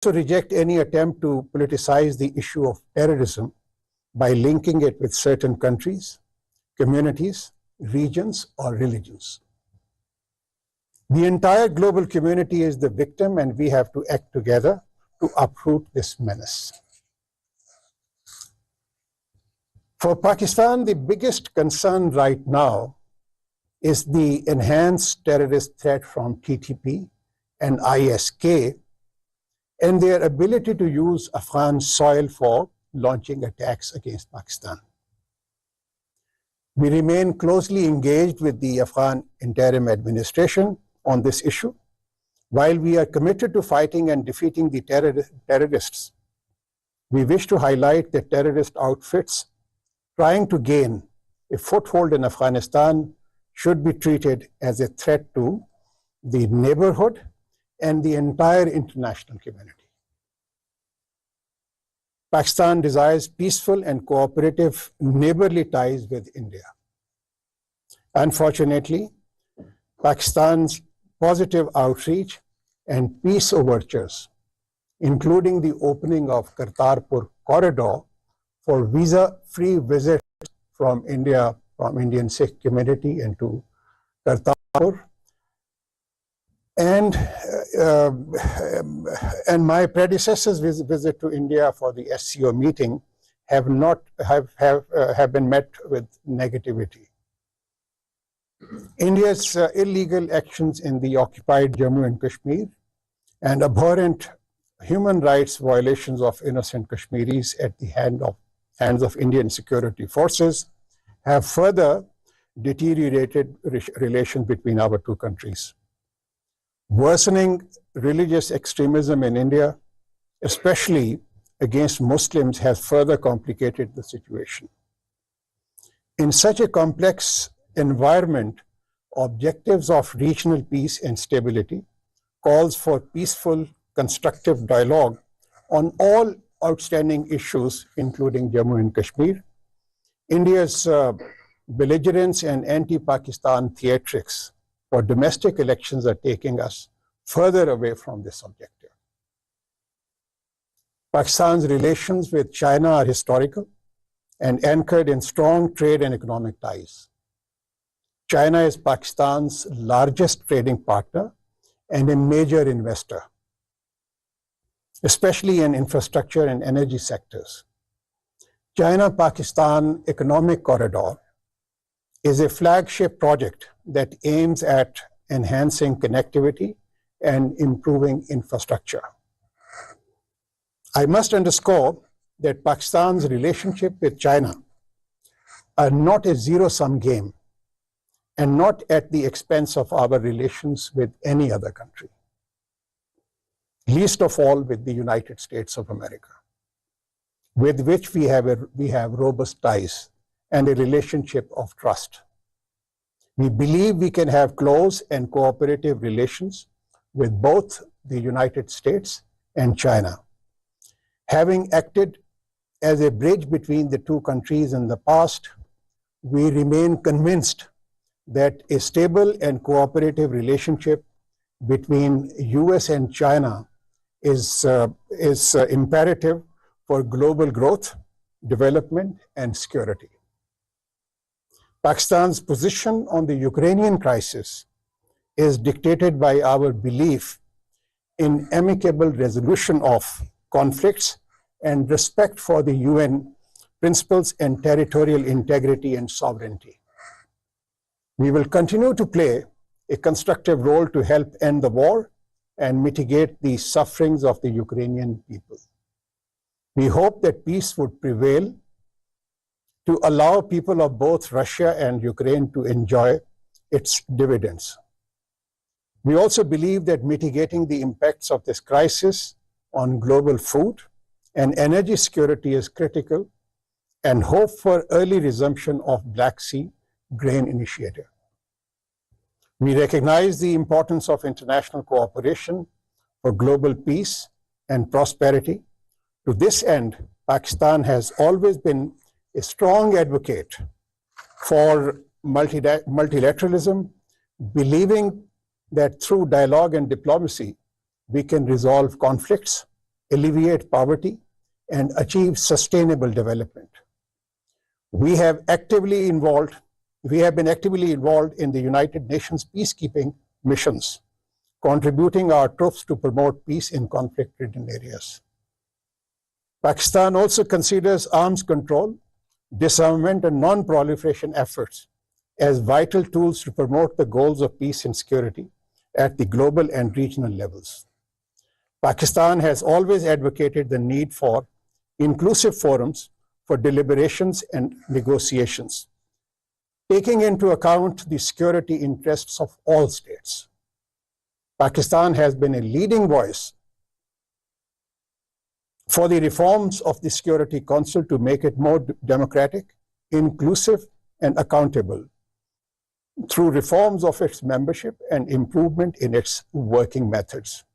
also reject any attempt to politicize the issue of terrorism by linking it with certain countries, communities, regions, or religions. The entire global community is the victim, and we have to act together to uproot this menace. For Pakistan, the biggest concern right now is the enhanced terrorist threat from TTP and ISK and their ability to use Afghan soil for launching attacks against Pakistan. We remain closely engaged with the Afghan interim administration on this issue. While we are committed to fighting and defeating the terrorists, we wish to highlight that terrorist outfits trying to gain a foothold in Afghanistan should be treated as a threat to the neighborhood and the entire international community. Pakistan desires peaceful and cooperative neighborly ties with India. Unfortunately, Pakistan's positive outreach and peace overtures, including the opening of Kartarpur corridor for visa-free visits from India, from Indian Sikh community into Kartarpur, and my predecessor's visit to India for the SCO meeting have been met with negativity. India's illegal actions in the occupied Jammu and Kashmir and abhorrent human rights violations of innocent Kashmiris at the hands of Indian security forces have further deteriorated relations between our two countries. Worsening religious extremism in India, especially against Muslims, has further complicated the situation. In such a complex environment, objectives of regional peace and stability calls for peaceful, constructive dialogue on all outstanding issues, including Jammu and Kashmir. India's belligerence and anti-Pakistan theatrics for domestic elections are taking us further away from this objective. Pakistan's relations with China are historical and anchored in strong trade and economic ties. China is Pakistan's largest trading partner and a major investor, especially in infrastructure and energy sectors. China-Pakistan Economic Corridor is a flagship project that aims at enhancing connectivity and improving infrastructure. I must underscore that Pakistan's relationship with China are not a zero-sum game and not at the expense of our relations with any other country, least of all with the United States of America, with which we have robust ties and a relationship of trust. We believe we can have close and cooperative relations with both the United States and China. Having acted as a bridge between the two countries in the past, we remain convinced that a stable and cooperative relationship between US and China is imperative for global growth, development, and security. Pakistan's position on the Ukrainian crisis is dictated by our belief in amicable resolution of conflicts and respect for the UN principles and territorial integrity and sovereignty. We will continue to play a constructive role to help end the war and mitigate the sufferings of the Ukrainian people. We hope that peace would prevail to allow people of both Russia and Ukraine to enjoy its dividends. We also believe that mitigating the impacts of this crisis on global food and energy security is critical, and hope for early resumption of Black Sea Grain Initiative. We recognize the importance of international cooperation for global peace and prosperity. To this end, Pakistan has always been a strong advocate for multilateralism, believing that through dialogue and diplomacy, we can resolve conflicts alleviate poverty, and achieve sustainable development. We have been actively involved in the United Nations peacekeeping missions, contributing our troops to promote peace in conflict-ridden areas. Pakistan also considers arms control, disarmament, and non-proliferation efforts as vital tools to promote the goals of peace and security at the global and regional levels. Pakistan has always advocated the need for inclusive forums for deliberations and negotiations, taking into account the security interests of all states. Pakistan has been a leading voice for the reforms of the Security Council to make it more democratic, inclusive, and accountable through reforms of its membership and improvement in its working methods.